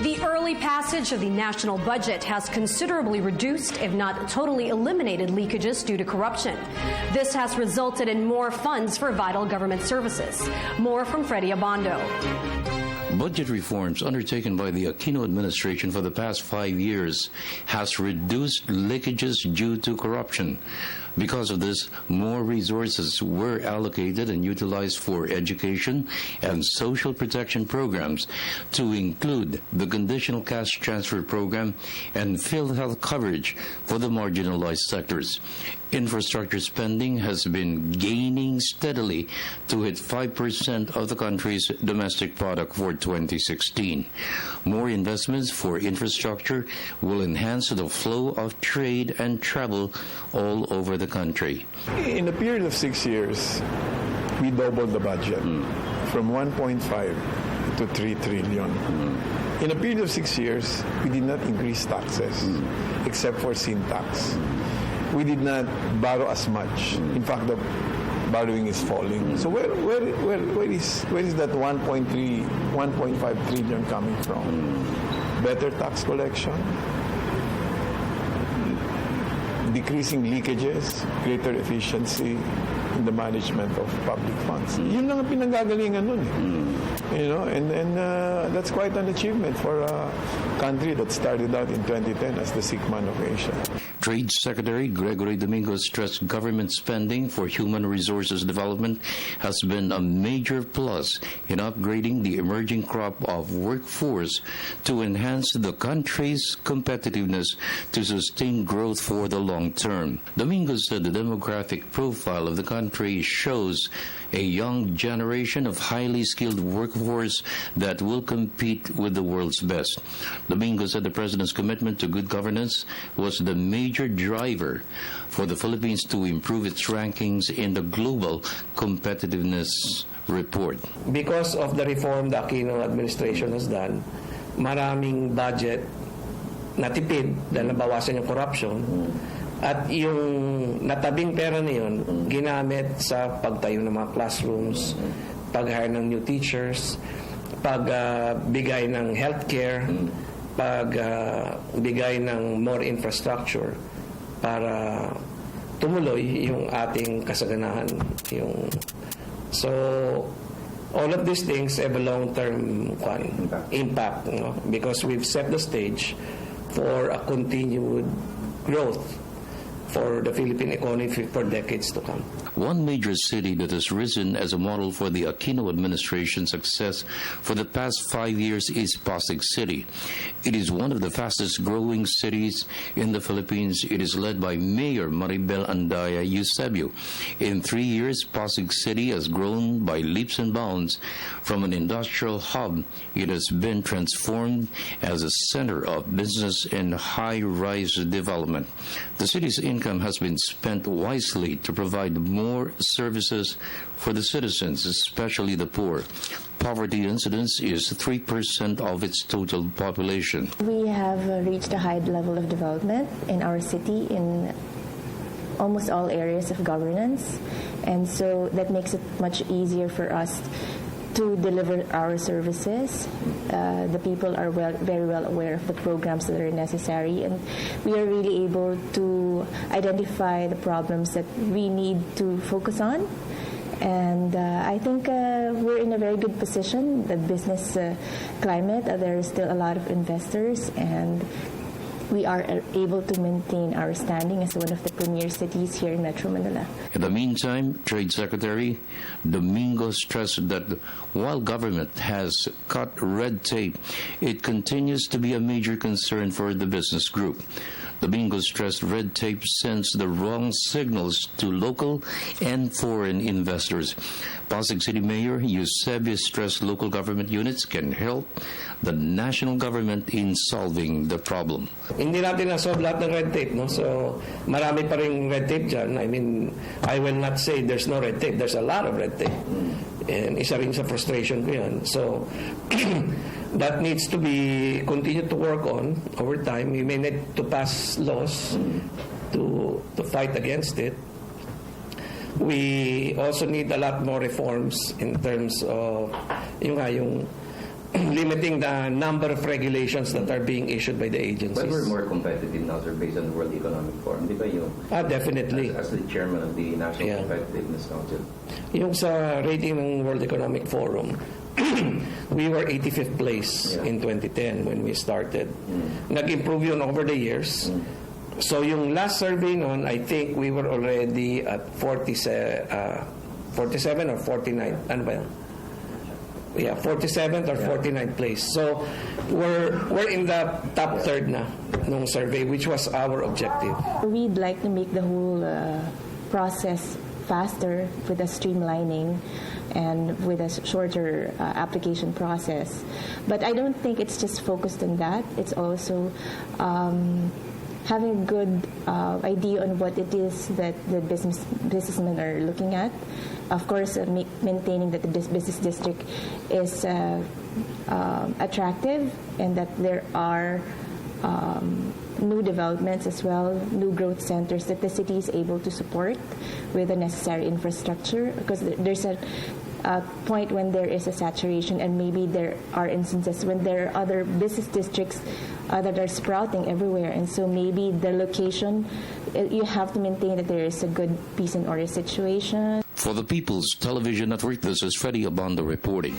The early passage of the national budget has considerably reduced, if not totally eliminated, leakages due to corruption. This has resulted in more funds for vital government services. More from Freddie Abando. Budget reforms undertaken by the Aquino administration for the past 5 years has reduced leakages due to corruption. Because of this, more resources were allocated and utilized for education and social protection programs, to include the conditional cash transfer program and PhilHealth coverage for the marginalized sectors. Infrastructure spending has been gaining steadily to hit 5% of the country's domestic product for 2016. More investments for infrastructure will enhance the flow of trade and travel all over the country. In a period of 6 years, we doubled the budget from 1.5 to 3 trillion. In a period of 6 years, we did not increase taxes except for sin tax. We did not borrow as much. In fact, the borrowing is falling. So where is that 1.5 trillion coming from? Better tax collection, decreasing leakages, greater efficiency in the management of public funds. Yun lang ang pinanggagalingan nun eh. You know, and that's quite an achievement for a country that started out in 2010 as the sick man of Asia. Trade Secretary Gregory Domingo stressed government spending for human resources development has been a major plus in upgrading the emerging crop of workforce to enhance the country's competitiveness to sustain growth for the long term. Domingo said the demographic profile of the country shows a young generation of highly skilled workforce that will compete with the world's best. Domingo said the President's commitment to good governance was the major driver for the Philippines to improve its rankings in the Global Competitiveness Report. Because of the reform the Aquino administration has done, maraming budget natipid dahil nabawasan yung corruption. At yung natabing pera na yun, ginamit sa pagtayo ng mga classrooms, pag-hire ng new teachers, pagbigay ng healthcare, pagbigay ng more infrastructure para tumuloy yung ating kasaganahan. So, all of these things have a long-term impact, you know, because we've set the stage for a continued growth for the Philippine economy for decades to come. One major city that has risen as a model for the Aquino administration's success for the past 5 years is Pasig City. It is one of the fastest growing cities in the Philippines. It is led by Mayor Maribel Andaya Eusebio. In 3 years, Pasig City has grown by leaps and bounds. From an industrial hub, it has been transformed as a center of business and high-rise development. The city's income has been spent wisely to provide more services for the citizens, especially the poor. Poverty incidence is 3% of its total population. We have reached a high level of development in our city in almost all areas of governance, and so that makes it much easier for us to deliver our services. The people are very well aware of the programs that are necessary, and we are really able to identify the problems that we need to focus on. And I think we're in a very good position. The business climate, there is still a lot of investors, and we are able to maintain our standing as one of the premier cities here in Metro Manila. In the meantime, Trade Secretary Domingo stressed that while government has cut red tape, it continues to be a major concern for the business group. Domingo stressed red tape sends the wrong signals to local and foreign investors. Pasig City Mayor Eusebio stressed local government units can help the national government in solving the problem. Hindi natin na-solve lahat ng red tape, no? So, marami pa rin red tape dyan. I mean, I will not say there's no red tape. There's a lot of red tape. And isa rin sa frustration ko yan. So, that needs to be continued to work on over time. We may need to pass laws to fight against it. We also need a lot more reforms in terms of yung limiting the number of regulations that are being issued by the agencies. But we're more competitive now, sir, based on the World Economic Forum. Di ba yung... Definitely. As the chairman of the National Competitiveness Council. Yung sa rating ng World Economic Forum, we were 85th place in 2010 when we started. Nag-improve yun over the years. So yung last survey noon, I think we were already at 47 or 49. Ano ba yun? Yeah, 47th or 49th place. So we're in the top third na nung survey, which was our objective. We'd like to make the whole process faster with a streamlining and with a shorter application process. But I don't think it's just focused on that. It's also having a good idea on what it is that the businessmen are looking at. Of course, maintaining that the business district is attractive and that there are new developments as well, new growth centers that the city is able to support with the necessary infrastructure. Because there's a point when there is a saturation, and maybe there are instances when there are other business districts that are sprouting everywhere, and so maybe the location, you have to maintain that there is a good peace and order situation. For the People's Television Network, this is Freddie Abando reporting.